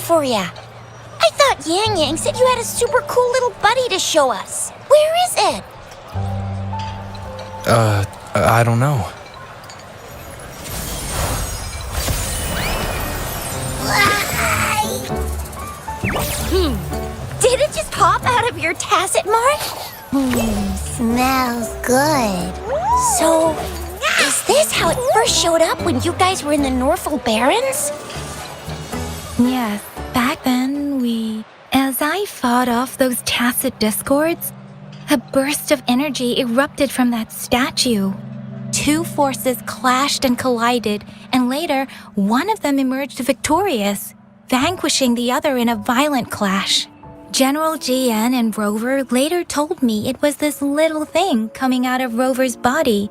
for ya. I thought Yang Yang said you had a super cool little buddy to show us. Where is it? I don't know. Did it just pop out of your tacit mark? Smells good. So, is this how it first showed up when you guys were in the Norfolk Barrens? Yes, back then as I fought off those tacit discords, a burst of energy erupted from that statue. Two forces clashed and collided, and later, one of them emerged victorious, vanquishing the other in a violent clash. General GN and Rover later told me it was this little thing coming out of Rover's body.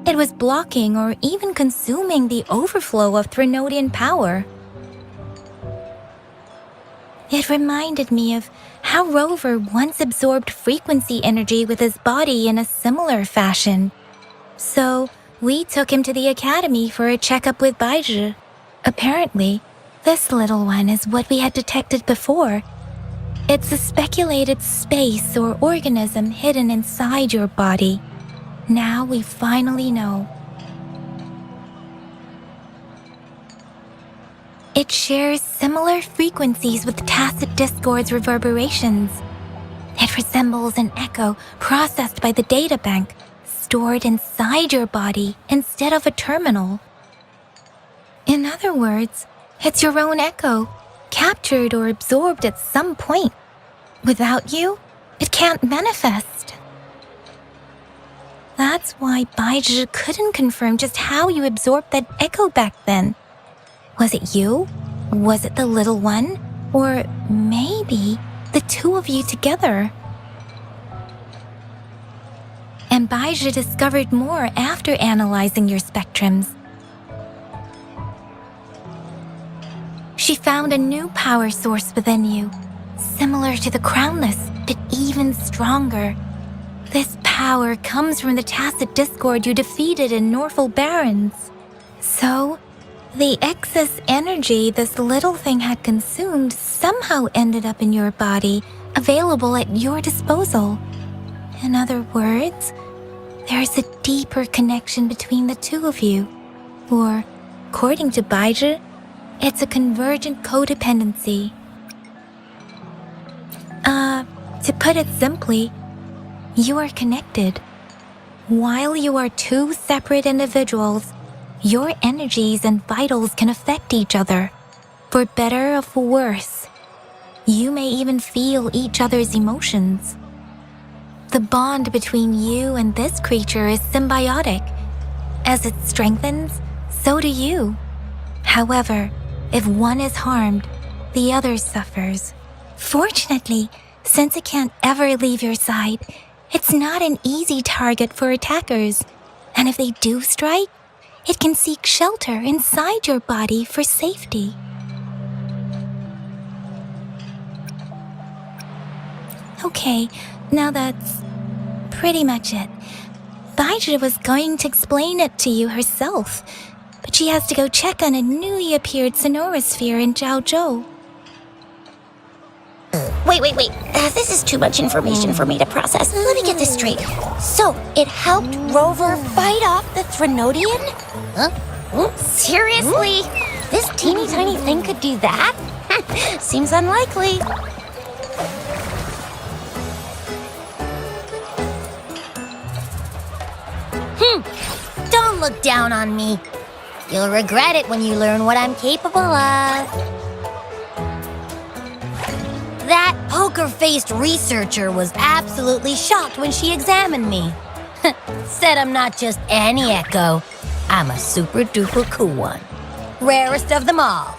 It was blocking or even consuming the overflow of Threnodian power. It reminded me of how Rover once absorbed frequency energy with his body in a similar fashion. So, we took him to the academy for a checkup with Baizhi. Apparently, this little one is what we had detected before. It's a speculated space or organism hidden inside your body. Now we finally know. It shares similar frequencies with tacit discord's reverberations. It resembles an echo processed by the data bank, stored inside your body instead of a terminal. In other words, it's your own echo, captured or absorbed at some point. Without you, it can't manifest. That's why Baizhi couldn't confirm just how you absorbed that echo back then. Was it you? Was it the little one? Or maybe the two of you together? And Baizhi discovered more after analyzing your spectrums. She found a new power source within you, similar to the Crownless, but even stronger. This power comes from the tacit discord you defeated in Norfolk Barrens. So, the excess energy this little thing had consumed somehow ended up in your body, available at your disposal. In other words, there's a deeper connection between the two of you. Or, according to Baizhi, it's a convergent codependency. To put it simply, you are connected. While you are two separate individuals, your energies and vitals can affect each other, for better or for worse. You may even feel each other's emotions. The bond between you and this creature is symbiotic. As it strengthens, so do you. However, if one is harmed, the other suffers. Fortunately, since it can't ever leave your side, it's not an easy target for attackers. And if they do strike, it can seek shelter inside your body for safety. Okay, now that's pretty much it. Baizhi was going to explain it to you herself, but she has to go check on a newly appeared sonorosphere in Zhaozhou. Wait. This is too much information for me to process. Let me get this straight. So, it helped Rover fight off the Threnodian? Huh? Seriously? This teeny tiny thing could do that? Seems unlikely. Don't look down on me. You'll regret it when you learn what I'm capable of. That poker-faced researcher was absolutely shocked when she examined me. Said I'm not just any echo. I'm a super-duper cool one. Rarest of them all.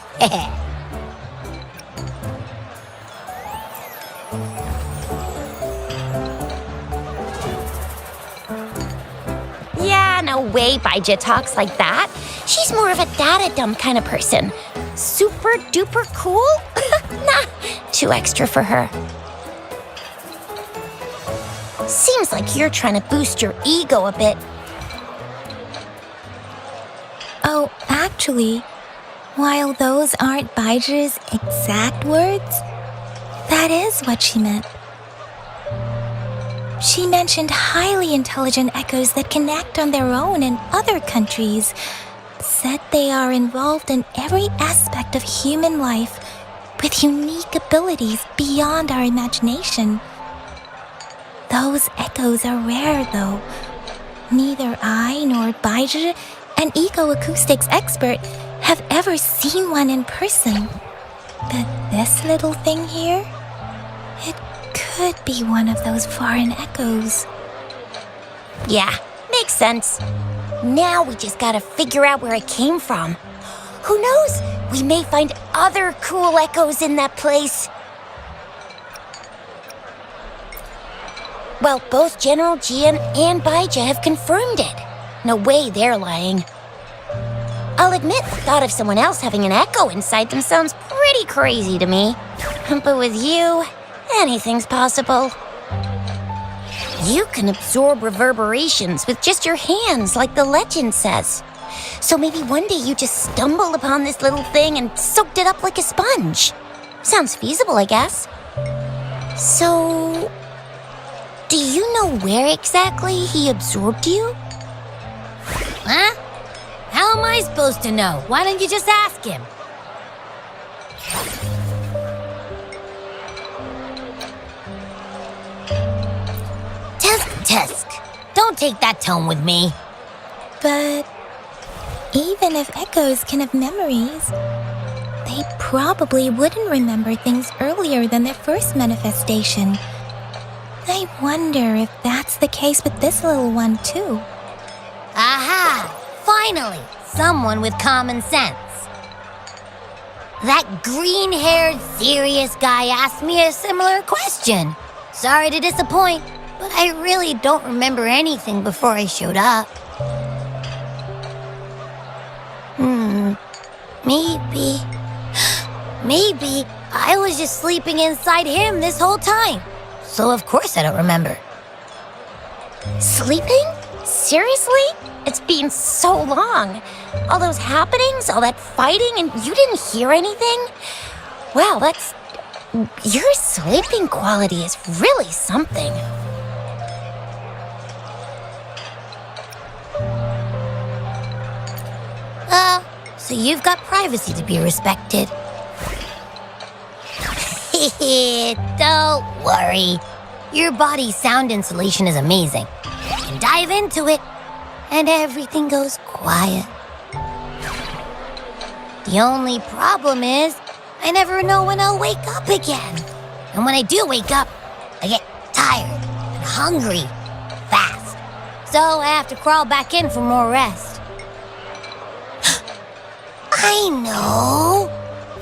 Yeah, no way Baizhi talks like that. She's more of a data dump kind of person. Super duper cool? Nah, too extra for her. Seems like you're trying to boost your ego a bit. Oh, actually, While those aren't Baiji's exact words, that is what she meant. She mentioned highly intelligent echoes that can act on their own in other countries, said they are involved in every aspect of human life with unique abilities beyond our imagination. Those echoes are rare, though. Neither I nor Baiji, an ecoacoustics expert, have ever seen one in person. But this little thing here, it could be one of those foreign echoes. Yeah, makes sense. Now we just gotta figure out where it came from. Who knows? We may find other cool echoes in that place. Well, both General Jian and Baija have confirmed it. No way they're lying. I'll admit the thought of someone else having an echo inside them sounds pretty crazy to me. But with you, anything's possible. You can absorb reverberations with just your hands, like the legend says. So maybe one day you just stumbled upon this little thing and soaked it up like a sponge. Sounds feasible, I guess. So, do you know where exactly he absorbed you? Huh? How am I supposed to know? Why don't you just ask him? Tisk. Don't take that tone with me. But even if echoes can have memories, they probably wouldn't remember things earlier than their first manifestation. I wonder if that's the case with this little one, too. Aha! Finally, someone with common sense. That green-haired, serious guy asked me a similar question. Sorry to disappoint, but I really don't remember anything before I showed up. Maybe I was just sleeping inside him this whole time. So of course I don't remember. Sleeping? Seriously? It's been so long. All those happenings, all that fighting, and you didn't hear anything? Wow, your sleeping quality is really something. So you've got privacy to be respected. Don't worry. Your body's sound insulation is amazing. You can dive into it, and everything goes quiet. The only problem is, I never know when I'll wake up again. And when I do wake up, I get tired and hungry fast. So I have to crawl back in for more rest. I know.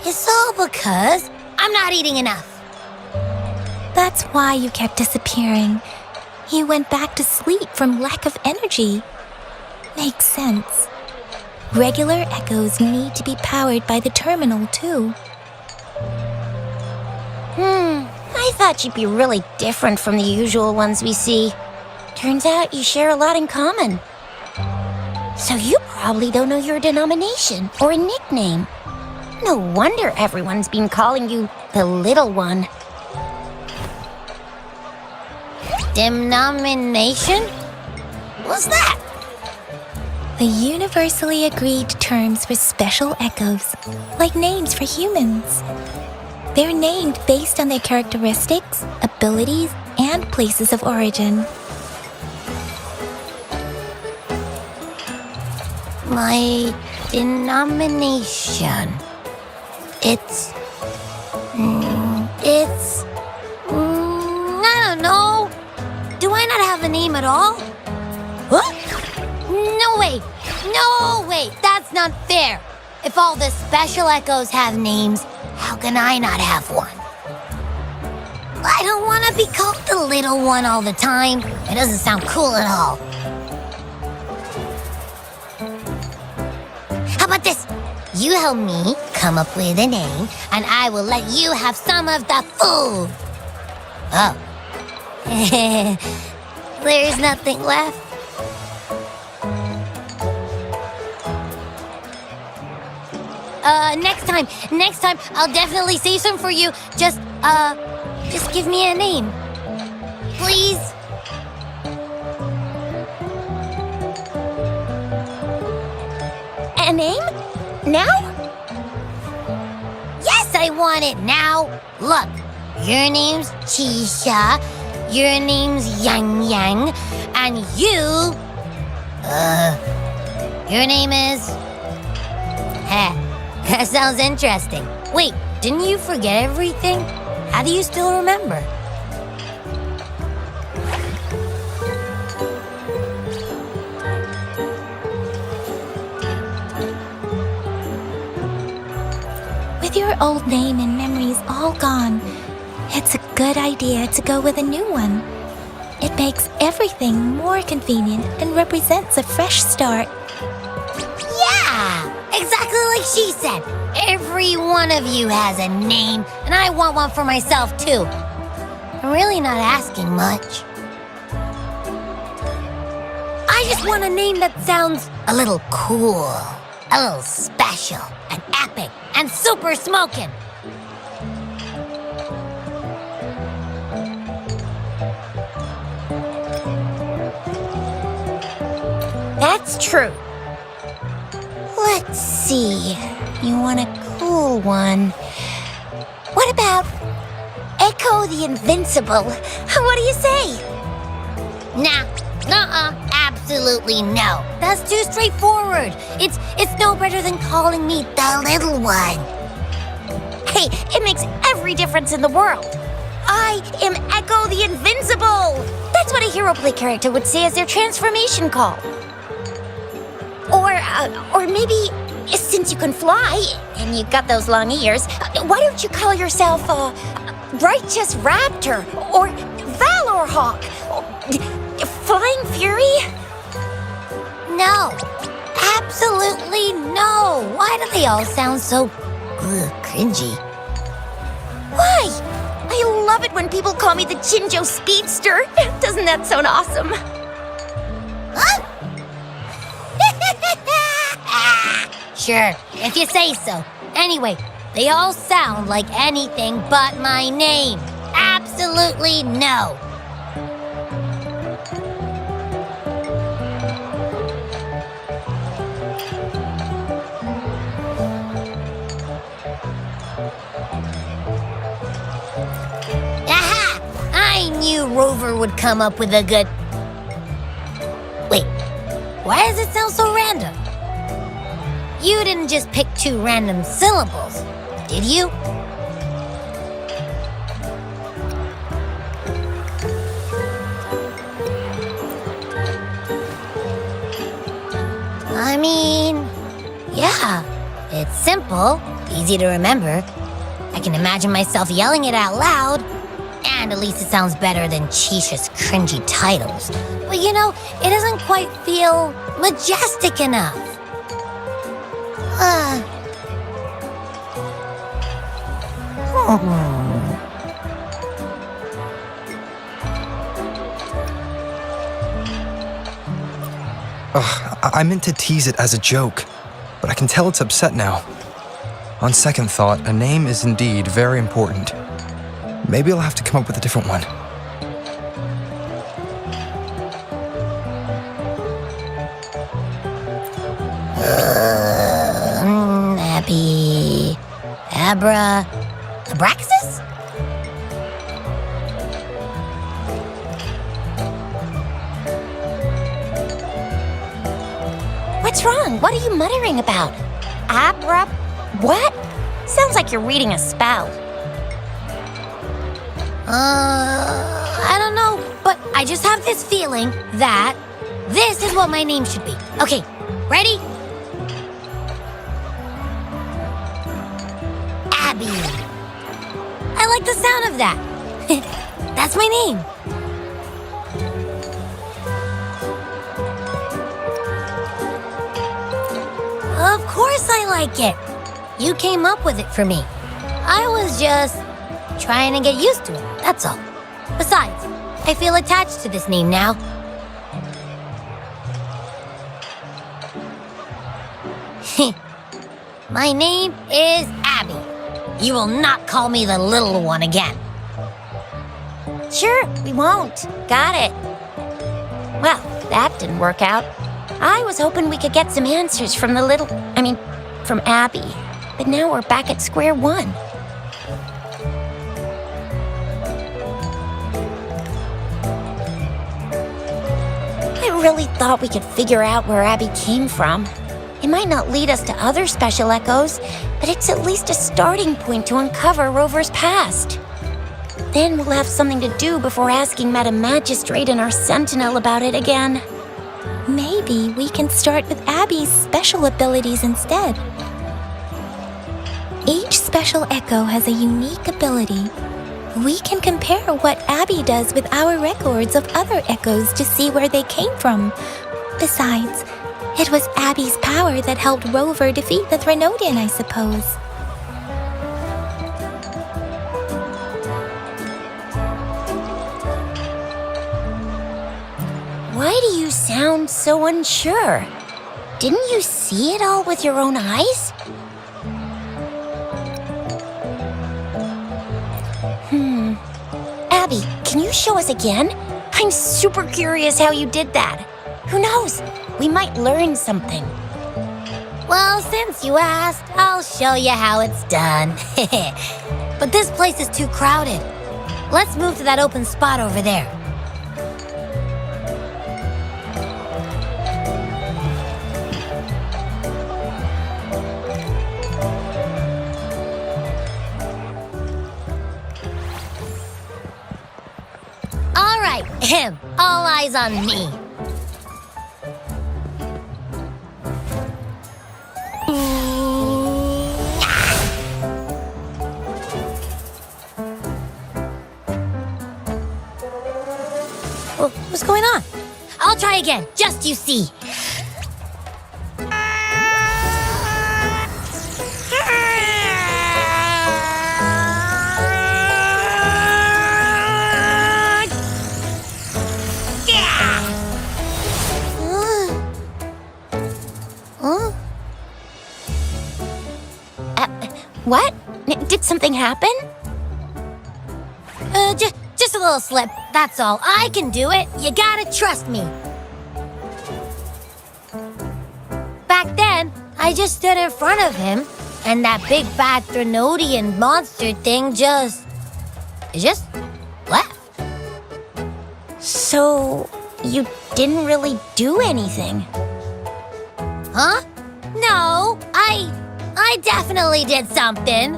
It's all because I'm not eating enough. That's why you kept disappearing. You went back to sleep from lack of energy. Makes sense. Regular echoes need to be powered by the terminal, too. I thought you'd be really different from the usual ones we see. Turns out you share a lot in common. So you probably don't know your denomination or a nickname. No wonder everyone's been calling you the Little One. Denomination? What's that? The universally agreed terms for special echoes, like names for humans. They're named based on their characteristics, abilities, and places of origin. My denomination. I don't know. Do I not have a name at all? What? No way, that's not fair. If all the special echoes have names, how can I not have one? I don't want to be called the little one all the time. It doesn't sound cool at all. How about this? You help me come up with a name, and I will let you have some of the food. Oh. There's nothing left. Next time, I'll definitely say some for you. Just give me a name. Please? A name? Now? Yes, I want it now. Look, your name's Chisha, your name's Yang Yang, and your name is... That sounds interesting. Wait, didn't you forget everything? How do you still remember? With your old name and memories all gone, it's a good idea to go with a new one. It makes everything more convenient and represents a fresh start. Yeah, exactly like she said. Every one of you has a name, and I want one for myself too. I'm really not asking much. I just want a name that sounds a little cool, a little special, and epic, and super smoking. That's true. Let's see. You want a cool one. What about Echo the Invincible? What do you say? Nah, absolutely no. That's too straightforward. It's no better than calling me the little one. Hey, it makes every difference in the world. I am Echo the Invincible. That's what a hero play character would say as their transformation call. Or maybe, since you can fly and you've got those long ears, why don't you call yourself Righteous Raptor or Valor Hawk? Flying Fury? No, absolutely no. Why do they all sound so cringy? Why? I love it when people call me the Jinjo Speedster. Doesn't that sound awesome? Huh? Sure, if you say so. Anyway, they all sound like anything but my name. Absolutely no. Aha! I knew Rover would come up with a good... Wait, why does it sound so random? You didn't just pick two random syllables, did you? I mean, yeah, it's simple, easy to remember. I can imagine myself yelling it out loud, and at least it sounds better than Chisha's cringy titles. But you know, it doesn't quite feel majestic enough. I meant to tease it as a joke, but I can tell it's upset now. On second thought, a name is indeed very important. Maybe I'll have to come up with a different one. Abraxas? What's wrong? What are you muttering about? What? Sounds like you're reading a spell. I don't know, but I just have this feeling that this is what my name should be. Okay, ready? Abby. I like the sound of that. That's my name. Of course I like it. You came up with it for me. I was just trying to get used to it, that's all. Besides, I feel attached to this name now. My name is Abby. You will not call me the little one again. Sure, we won't. Got it. Well, that didn't work out. I was hoping we could get some answers from from Abby. But now we're back at square one. I really thought we could figure out where Abby came from. It might not lead us to other special echoes, but it's at least a starting point to uncover Rover's past. Then we'll have something to do before asking Madam Magistrate and our Sentinel about it again. Maybe we can start with Abby's special abilities instead. Each special echo has a unique ability. We can compare what Abby does with our records of other echoes to see where they came from. Besides, it was Abby's power that helped Rover defeat the Threnodian, I suppose. Why do you sound so unsure? Didn't you see it all with your own eyes? Abby, can you show us again? I'm super curious how you did that. Who knows? We might learn something. Well, since you asked, I'll show you how it's done. But this place is too crowded. Let's move to that open spot over there. All right, all eyes on me. What's going on? I'll try again, just you see. What? Did something happen? Just a little slip, that's all. I can do it. You gotta trust me. Back then, I just stood in front of him, and that big bad Threnodian monster thing just left. So, you didn't really do anything? Huh? No, I definitely did something.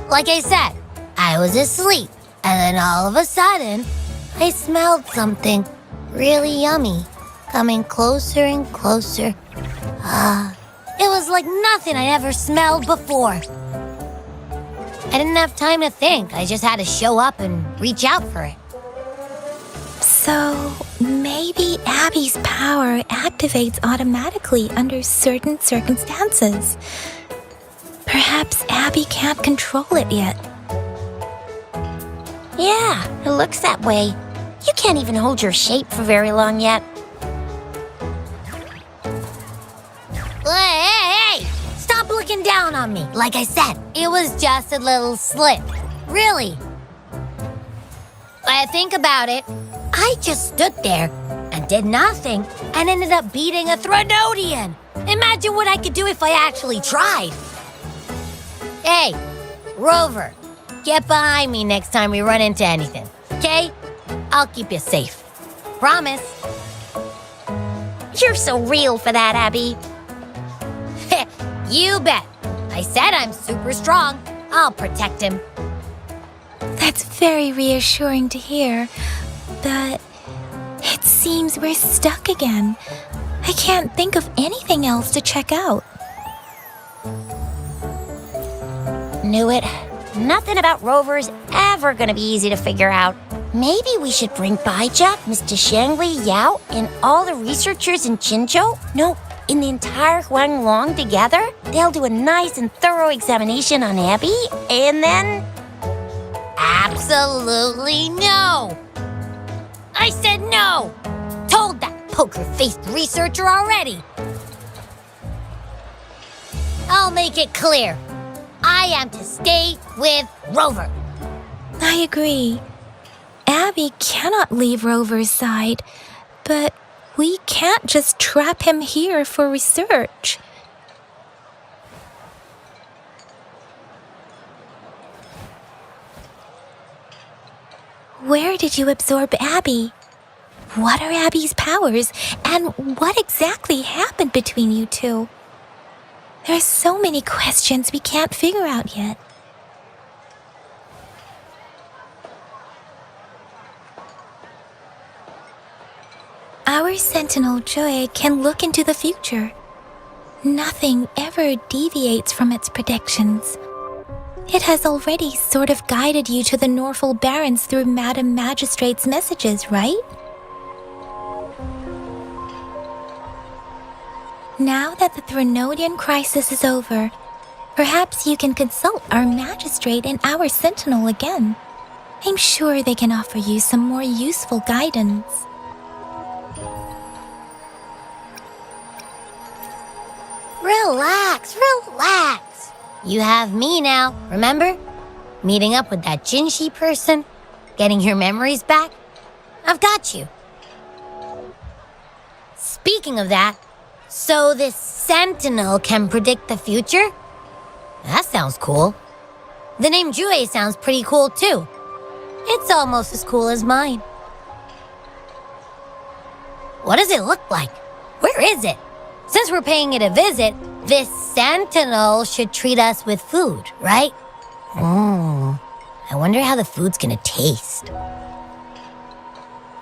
Like I said, I was asleep, and then all of a sudden, I smelled something really yummy coming closer and closer. It was like nothing I ever smelled before. I didn't have time to think. I just had to show up and reach out for it. So, maybe Abby's power activates automatically under certain circumstances. Perhaps Abby can't control it yet. Yeah, it looks that way. You can't even hold your shape for very long yet. Hey! Stop looking down on me. Like I said, it was just a little slip. Really. When I think about it, I just stood there and did nothing and ended up beating a Threnodian. Imagine what I could do if I actually tried. Hey, Rover, get behind me next time we run into anything, okay? I'll keep you safe. Promise. You're so real for that, Abby. You bet. I said I'm super strong. I'll protect him. That's very reassuring to hear, but it seems we're stuck again. I can't think of anything else to check out. Knew it. Nothing about Rover's ever gonna be easy to figure out. Maybe we should bring Baijia, Mr. Shangli, Yao, and all the researchers in Jinzhou? No, in the entire Huanglong together? They'll do a nice and thorough examination on Abby, and then... Absolutely no! I said no! Told that poker-faced researcher already! I'll make it clear. I am to stay with Rover. I agree. Abby cannot leave Rover's side, but we can't just trap him here for research. Where did you absorb Abby? What are Abby's powers, and what exactly happened between you two? There are so many questions we can't figure out yet. Our Sentinel Joy can look into the future. Nothing ever deviates from its predictions. It has already sort of guided you to the Norfolk Barrens through Madam Magistrate's messages, right? Now that the Threnodian crisis is over, perhaps you can consult our Magistrate and our Sentinel again. I'm sure they can offer you some more useful guidance. Relax, relax. You have me now, remember? Meeting up with that Jinshi person, getting your memories back. I've got you. Speaking of that, so this Sentinel can predict the future? That sounds cool. The name Jue sounds pretty cool too. It's almost as cool as mine. What does it look like? Where is it? Since we're paying it a visit, this Sentinel should treat us with food, right? I wonder how the food's gonna taste.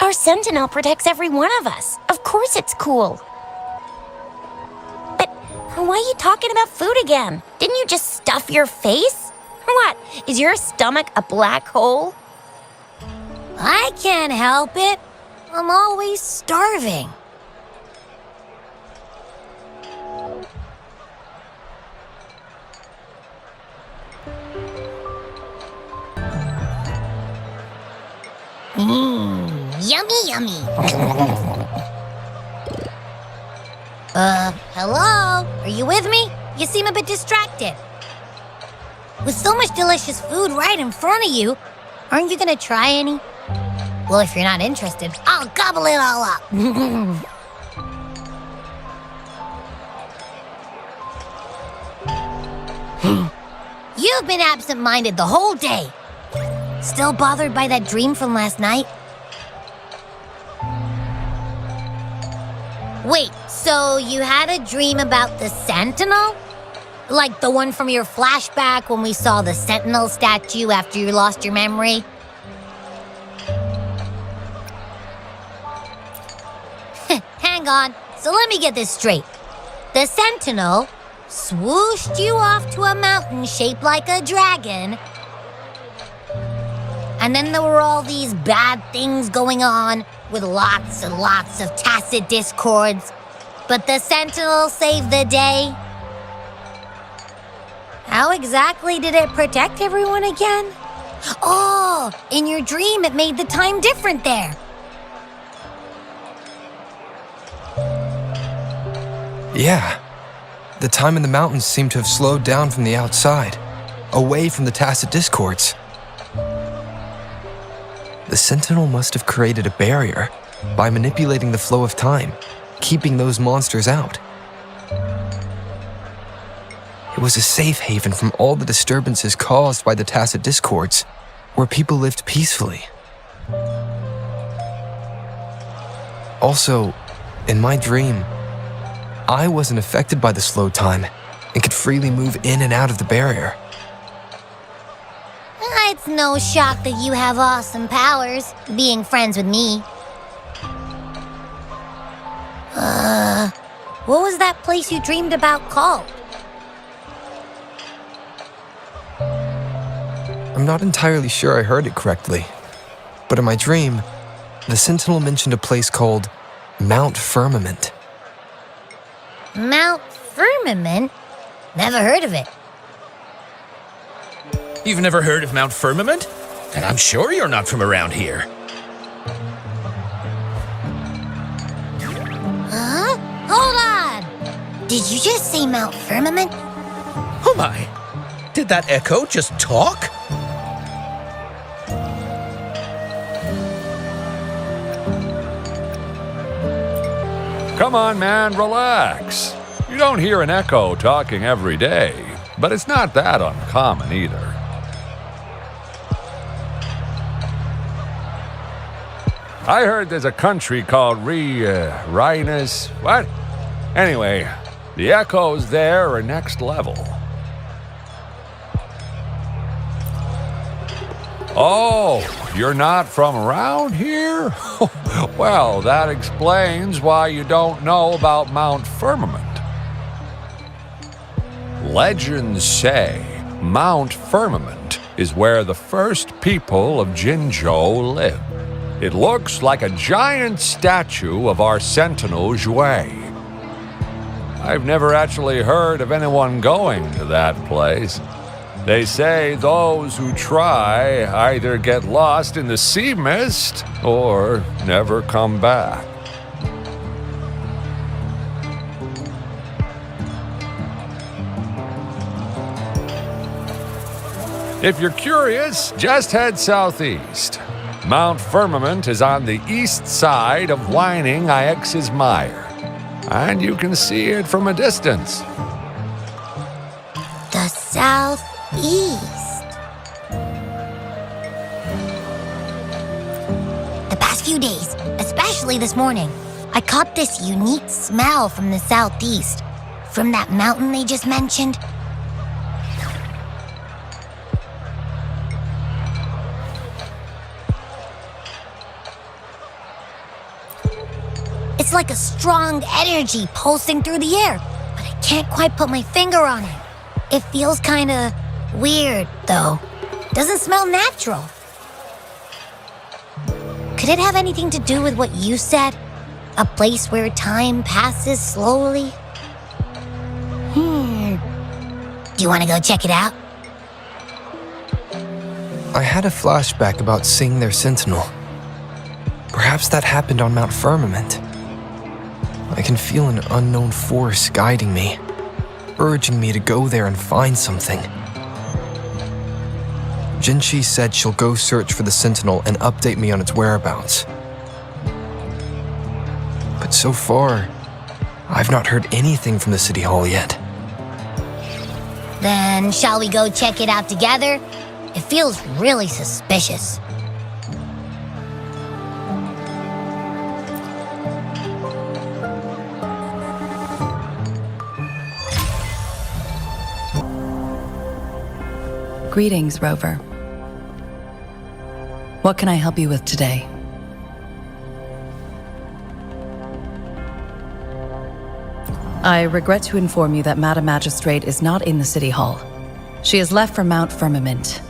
Our Sentinel protects every one of us. Of course it's cool. But why are you talking about food again? Didn't you just stuff your face? What? Is your stomach a black hole? I can't help it. I'm always starving. Yummy, yummy. Hello? Are you with me? You seem a bit distracted. With so much delicious food right in front of you, aren't you gonna try any? Well, if you're not interested, I'll gobble it all up. You've been absent-minded the whole day. Still bothered by that dream from last night? Wait, so you had a dream about the Sentinel? Like the one from your flashback when we saw the Sentinel statue after you lost your memory? Hang on, so let me get this straight. The Sentinel swooshed you off to a mountain shaped like a dragon, and then there were all these bad things going on with lots and lots of tacit discords, but the Sentinel saved the day. How exactly did it protect everyone again? Oh, in your dream it made the time different there. Yeah. The time in the mountains seemed to have slowed down from the outside, away from the tacit discords. The Sentinel must have created a barrier by manipulating the flow of time, keeping those monsters out. It was a safe haven from all the disturbances caused by the tacit discords, where people lived peacefully. Also, in my dream, I wasn't affected by the slow time and could freely move in and out of the barrier. It's no shock that you have awesome powers, being friends with me. What was that place you dreamed about called? I'm not entirely sure I heard it correctly, but in my dream, the Sentinel mentioned a place called Mount Firmament. Mount Firmament? Never heard of it. You've never heard of Mount Firmament? And I'm sure you're not from around here. Huh? Hold on! Did you just say Mount Firmament? Oh my! Did that echo just talk? Come on, man, relax. You don't hear an echo talking every day, but it's not that uncommon either. I heard there's a country called Rhinus. What? Anyway, the echoes there are next level. Oh, you're not from around here? Well, that explains why you don't know about Mount Firmament. Legends say Mount Firmament is where the first people of Jinzhou lived. It looks like a giant statue of our sentinel Zhui. I've never actually heard of anyone going to that place. They say those who try either get lost in the sea mist or never come back. If you're curious, just head southeast. Mount Firmament is on the east side of Whining Ix's Mire, and you can see it from a distance. The southeast. The past few days, especially this morning, I caught this unique smell from the southeast, from that mountain they just mentioned. It's like a strong energy pulsing through the air, but I can't quite put my finger on it. It feels kinda weird, though. Doesn't smell natural. Could it have anything to do with what you said? A place where time passes slowly? Do you want to go check it out? I had a flashback about seeing their sentinel. Perhaps that happened on Mount Firmament. I can feel an unknown force guiding me, urging me to go there and find something. Jinshi said she'll go search for the sentinel and update me on its whereabouts. But so far, I've not heard anything from the City Hall yet. Then shall we go check it out together? It feels really suspicious. Greetings, Rover. What can I help you with today? I regret to inform you that Madam Magistrate is not in the City Hall. She has left for Mount Firmament.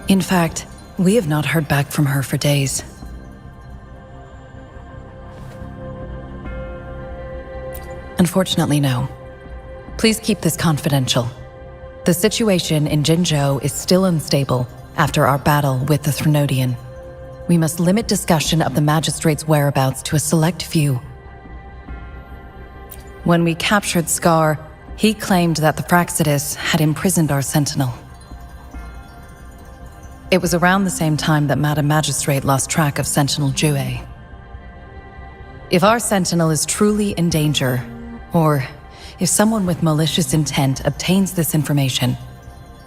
In fact, we have not heard back from her for days. Unfortunately, no. Please keep this confidential. The situation in Jinzhou is still unstable after our battle with the Threnodian. We must limit discussion of the Magistrate's whereabouts to a select few. When we captured Scar, he claimed that the Fraxidus had imprisoned our Sentinel. It was around the same time that Madam Magistrate lost track of Sentinel Jue. If our Sentinel is truly in danger, or if someone with malicious intent obtains this information,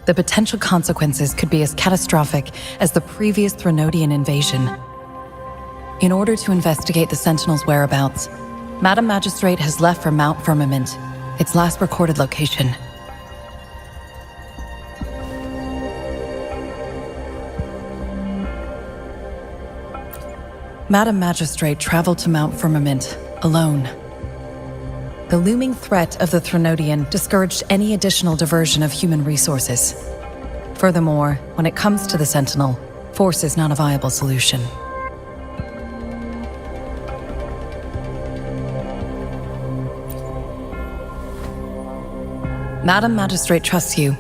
the potential consequences could be as catastrophic as the previous Threnodian invasion. In order to investigate the Sentinel's whereabouts, Madam Magistrate has left for Mount Firmament, its last recorded location. Madam Magistrate traveled to Mount Firmament alone. The looming threat of the Threnodian discouraged any additional diversion of human resources. Furthermore, when it comes to the Sentinel, force is not a viable solution. Madam Magistrate trusts you.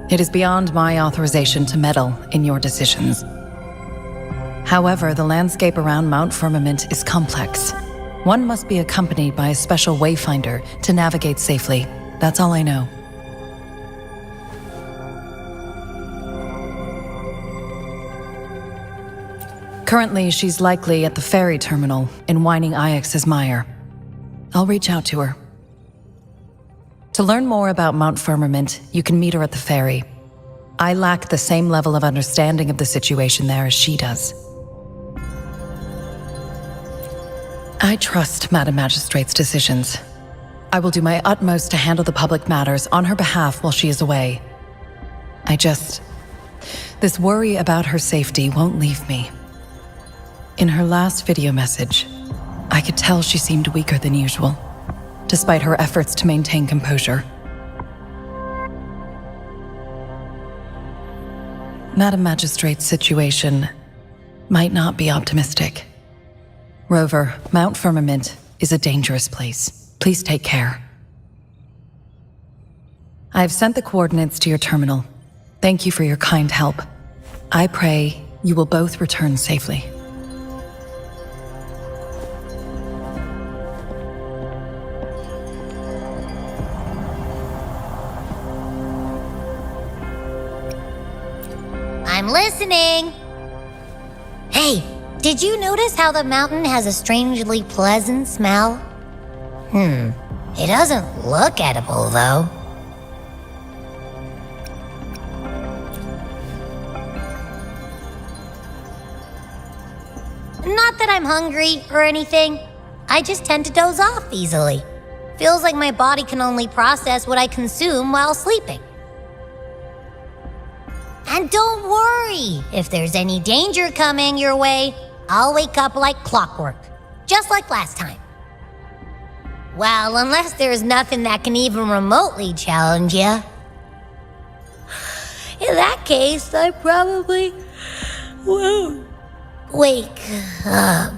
It is beyond my authorization to meddle in your decisions. However, the landscape around Mount Firmament is complex. One must be accompanied by a special wayfinder to navigate safely. That's all I know. Currently, she's likely at the ferry terminal in Whining Ix's Mire. I'll reach out to her. To learn more about Mount Firmament, you can meet her at the ferry. I lack the same level of understanding of the situation there as she does. I trust Madam Magistrate's decisions. I will do my utmost to handle the public matters on her behalf while she is away. This worry about her safety won't leave me. In her last video message, I could tell she seemed weaker than usual, despite her efforts to maintain composure. Madam Magistrate's situation might not be optimistic. Rover, Mount Firmament is a dangerous place. Please take care. I have sent the coordinates to your terminal. Thank you for your kind help. I pray you will both return safely. I'm listening. Hey, did you notice how the mountain has a strangely pleasant smell? It doesn't look edible, though. Not that I'm hungry or anything. I just tend to doze off easily. Feels like my body can only process what I consume while sleeping. And don't worry, if there's any danger coming your way, I'll wake up like clockwork, just like last time. Well, unless there's nothing that can even remotely challenge you. In that case, I probably won't wake up.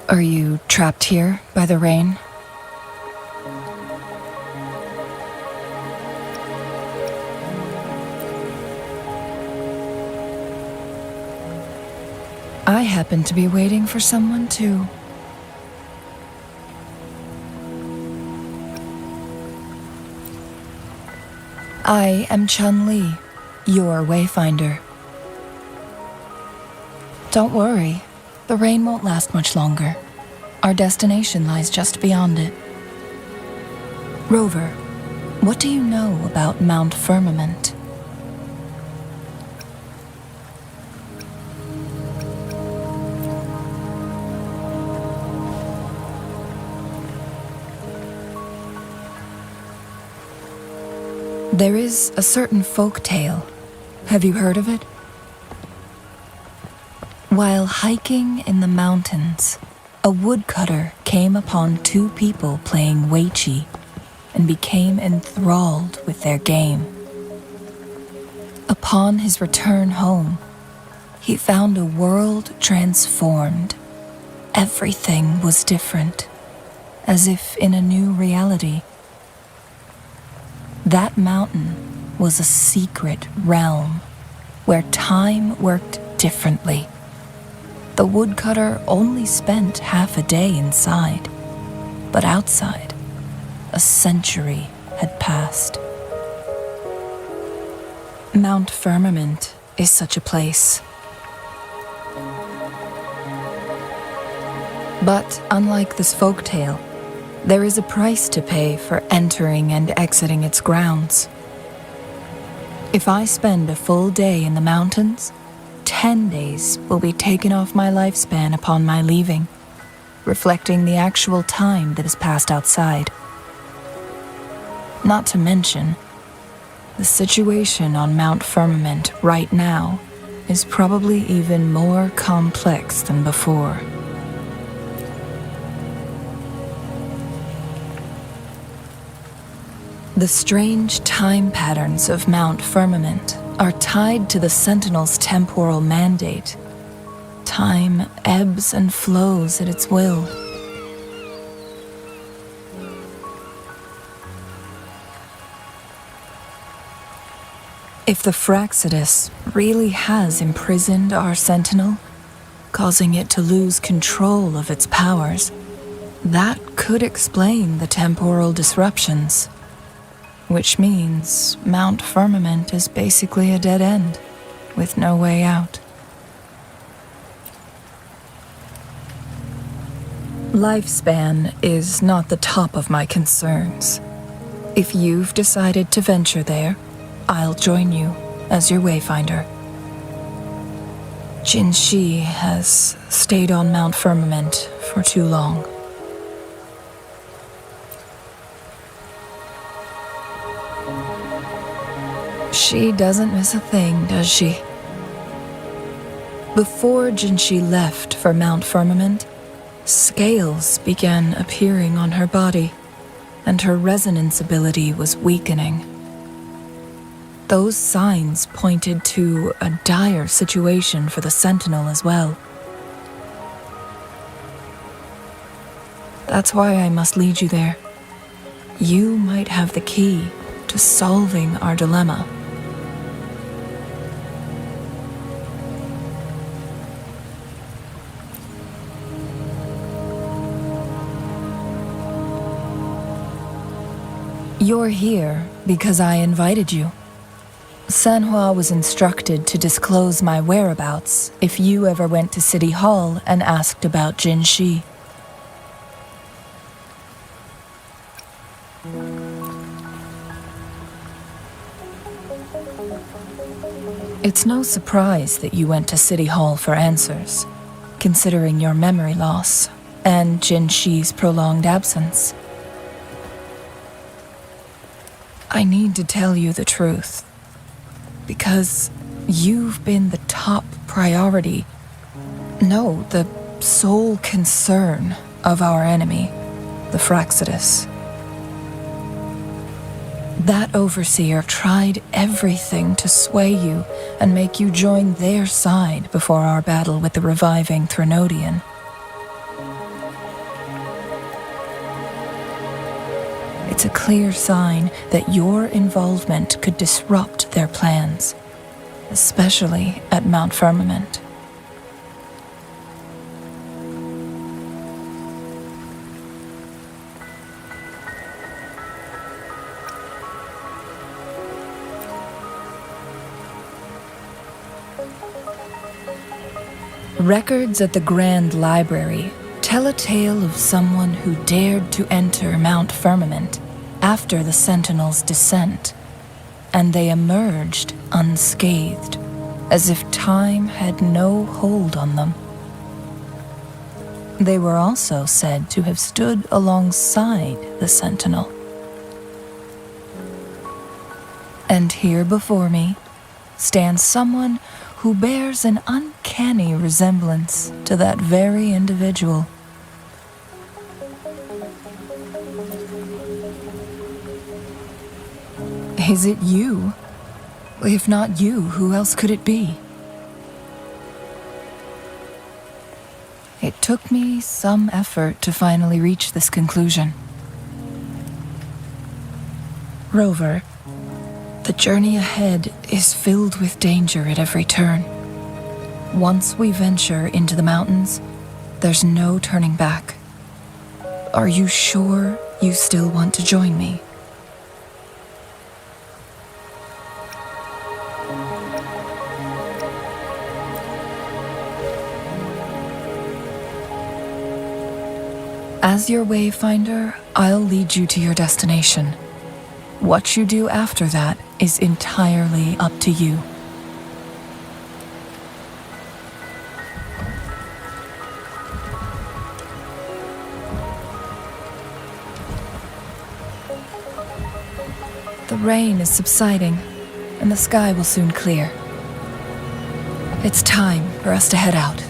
Are you trapped here by the rain? I happen to be waiting for someone too. I am Chun-Li, your wayfinder. Don't worry, the rain won't last much longer. Our destination lies just beyond it. Rover, what do you know about Mount Firmament? There is a certain folk tale. Have you heard of it? While hiking in the mountains, a woodcutter came upon two people playing weiqi and became enthralled with their game. Upon his return home, he found a world transformed. Everything was different, as if in a new reality. That mountain was a secret realm where time worked differently. The woodcutter only spent half a day inside, but outside, a century had passed. Mount Firmament is such a place. But unlike this folktale, there is a price to pay for entering and exiting its grounds. If I spend a full day in the mountains, 10 days will be taken off my lifespan upon my leaving, reflecting the actual time that has passed outside. Not to mention, the situation on Mount Firmament right now is probably even more complex than before. The strange time patterns of Mount Firmament are tied to the Sentinel's temporal mandate. Time ebbs and flows at its will. If the Fraxidus really has imprisoned our sentinel, causing it to lose control of its powers, that could explain the temporal disruptions. Which means Mount Firmament is basically a dead end, with no way out. Lifespan is not the top of my concerns. If you've decided to venture there, I'll join you as your wayfinder. Jinshi has stayed on Mount Firmament for too long. She doesn't miss a thing, does she? Before Jinshi left for Mount Firmament, scales began appearing on her body, and her resonance ability was weakening. Those signs pointed to a dire situation for the Sentinel as well. That's why I must lead you there. You might have the key to solving our dilemma. You're here because I invited you. Sanhua was instructed to disclose my whereabouts if you ever went to City Hall and asked about Jinshi. It's no surprise that you went to City Hall for answers, considering your memory loss and Jinshi's prolonged absence. I need to tell you the truth, because you've been the top priority, no, the sole concern of our enemy, the Fraxidus. That overseer tried everything to sway you and make you join their side before our battle with the reviving Threnodian. It's a clear sign that your involvement could disrupt their plans, especially at Mount Firmament. Records at the Grand Library tell a tale of someone who dared to enter Mount Firmament after the Sentinel's descent, and they emerged unscathed, as if time had no hold on them. They were also said to have stood alongside the Sentinel. And here before me stands someone who bears an uncanny resemblance to that very individual. Is it you? If not you, who else could it be? It took me some effort to finally reach this conclusion. Rover, the journey ahead is filled with danger at every turn. Once we venture into the mountains, there's no turning back. Are you sure you still want to join me? As your wayfinder, I'll lead you to your destination. What you do after that is entirely up to you. The rain is subsiding, and the sky will soon clear. It's time for us to head out.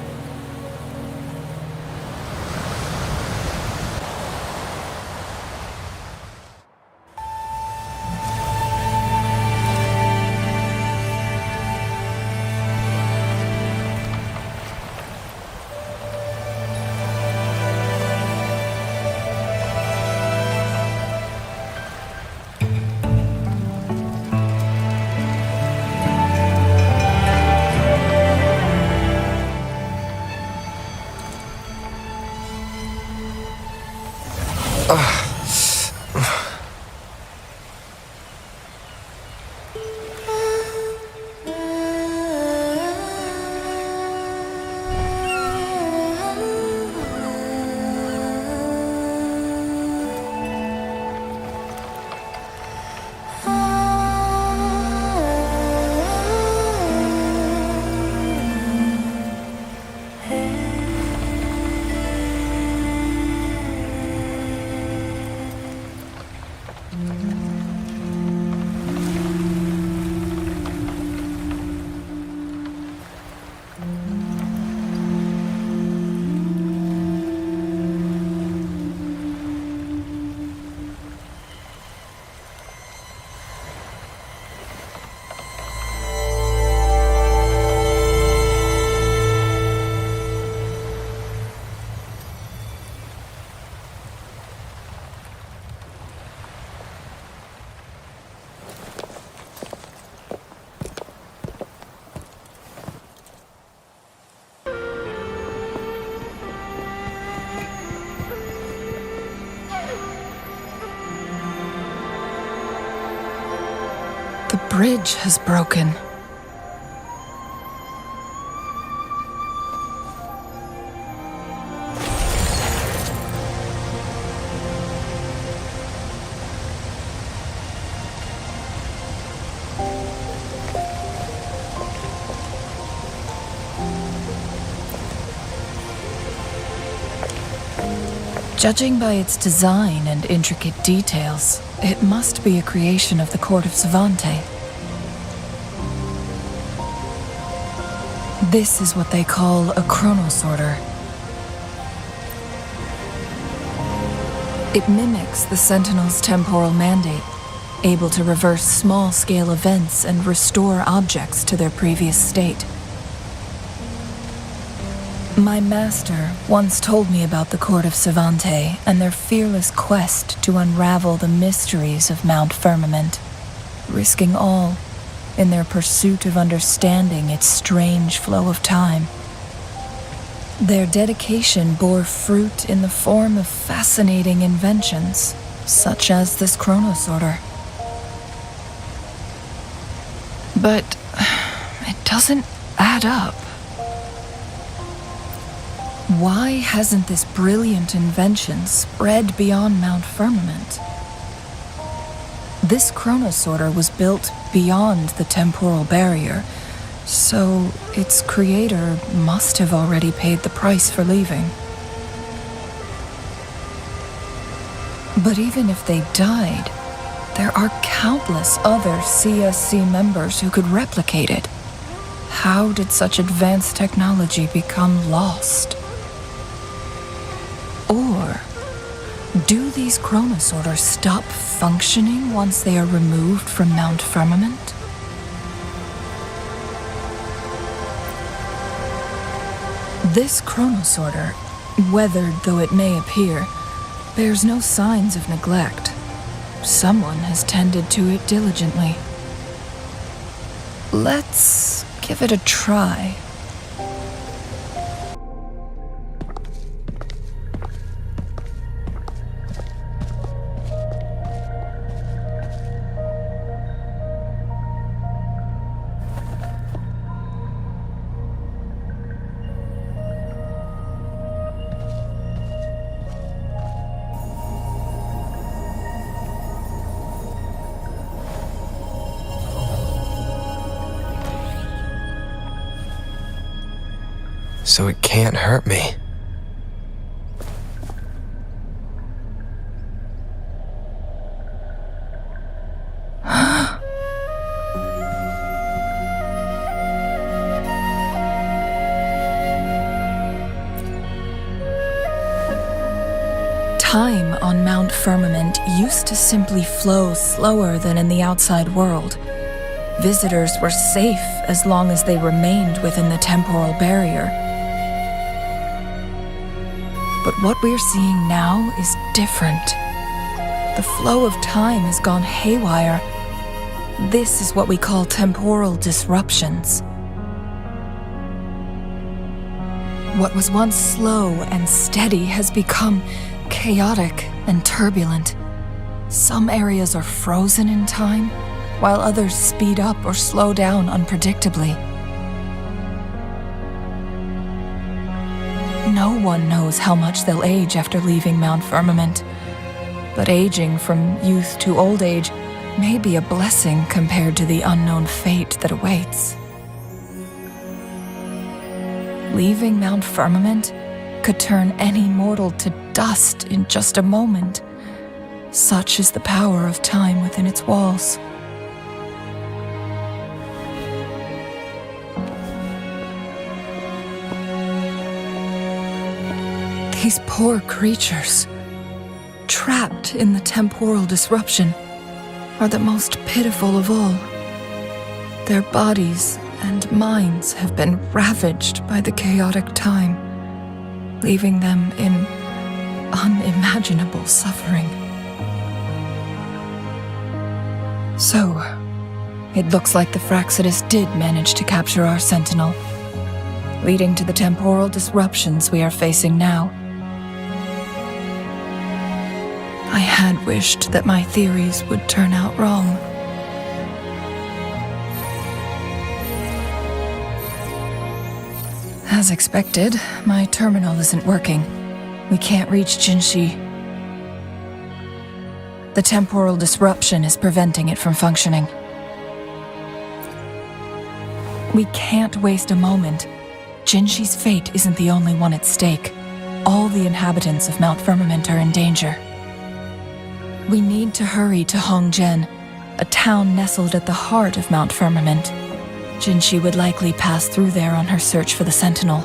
bridge has broken. Judging by its design and intricate details, it must be a creation of the court of Savante. This is what they call a chronosorter. It mimics the Sentinel's temporal mandate, able to reverse small-scale events and restore objects to their previous state. My master once told me about the court of Savante and their fearless quest to unravel the mysteries of Mount Firmament, risking all in their pursuit of understanding its strange flow of time. Their dedication bore fruit in the form of fascinating inventions, such as this chronosorter. But it doesn't add up. Why hasn't this brilliant invention spread beyond Mount Firmament? This chronosorter was built beyond the temporal barrier, so its creator must have already paid the price for leaving. But even if they died, there are countless other CSC members who could replicate it. How did such advanced technology become lost? Or do these chronosorters stop functioning once they are removed from Mount Firmament? This chronosorter, weathered though it may appear, bears no signs of neglect. Someone has tended to it diligently. Let's give it a try. So it can't hurt me. Time on Mount Firmament used to simply flow slower than in the outside world. Visitors were safe as long as they remained within the temporal barrier. But what we're seeing now is different. The flow of time has gone haywire. This is what we call temporal disruptions. What was once slow and steady has become chaotic and turbulent. Some areas are frozen in time, while others speed up or slow down unpredictably. No one knows how much they'll age after leaving Mount Firmament, but aging from youth to old age may be a blessing compared to the unknown fate that awaits. Leaving Mount Firmament could turn any mortal to dust in just a moment. Such is the power of time within its walls. These poor creatures, trapped in the temporal disruption, are the most pitiful of all. Their bodies and minds have been ravaged by the chaotic time, leaving them in unimaginable suffering. So, it looks like the Fraxidus did manage to capture our Sentinel, leading to the temporal disruptions we are facing now. I had wished that my theories would turn out wrong. As expected, my terminal isn't working. We can't reach Jinshi. The temporal disruption is preventing it from functioning. We can't waste a moment. Jinshi's fate isn't the only one at stake. All the inhabitants of Mount Firmament are in danger. We need to hurry to Hongzhen, a town nestled at the heart of Mount Firmament. Jinshi would likely pass through there on her search for the Sentinel.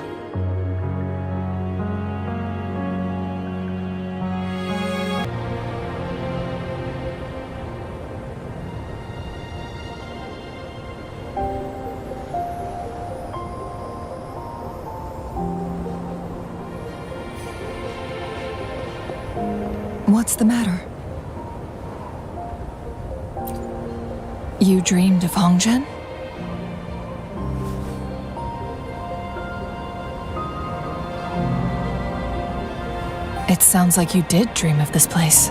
What's the matter? You dreamed of Hongzhen? It sounds like you did dream of this place.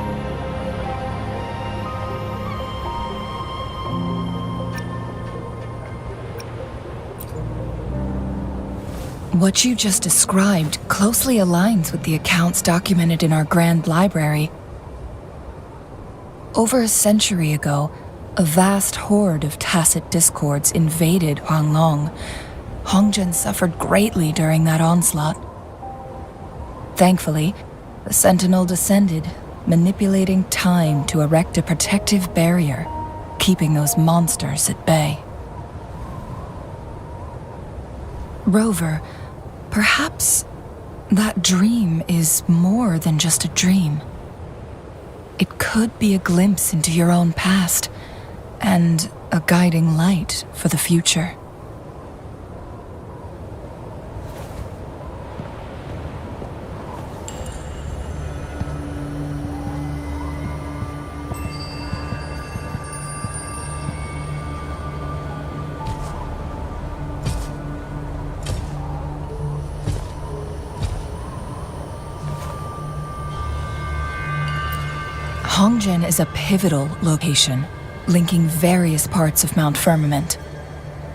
What you just described closely aligns with the accounts documented in our Grand Library. Over a century ago, a vast horde of tacit discords invaded Huanglong. Hongzhen suffered greatly during that onslaught. Thankfully, the Sentinel descended, manipulating time to erect a protective barrier, keeping those monsters at bay. Rover, perhaps that dream is more than just a dream. It could be a glimpse into your own past, and a guiding light for the future. Hongzhen is a pivotal location, linking various parts of Mount Firmament.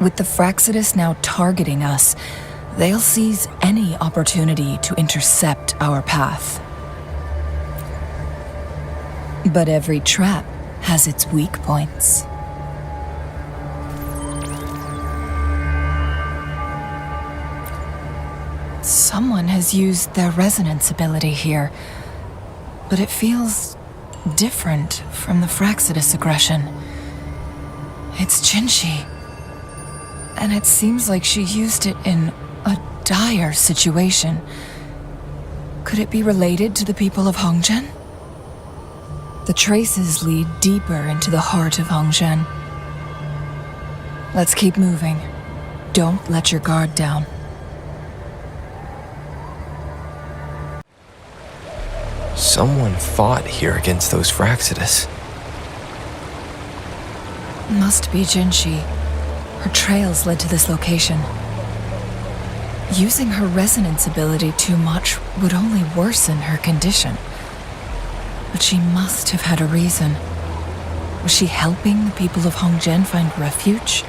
With the Fraxidus now targeting us, they'll seize any opportunity to intercept our path. But every trap has its weak points. Someone has used their resonance ability here, but it feels different from the Fraxidus aggression. It's Jinshi, and it seems like she used it in a dire situation. Could it be related to the people of Hongzhen? The traces lead deeper into the heart of Hongzhen. Let's keep moving. Don't let your guard down. Someone fought here against those Fraxidus. Must be Jinshi. Her trails led to this location. Using her resonance ability too much would only worsen her condition. But she must have had a reason. Was she helping the people of Hongzhen find refuge?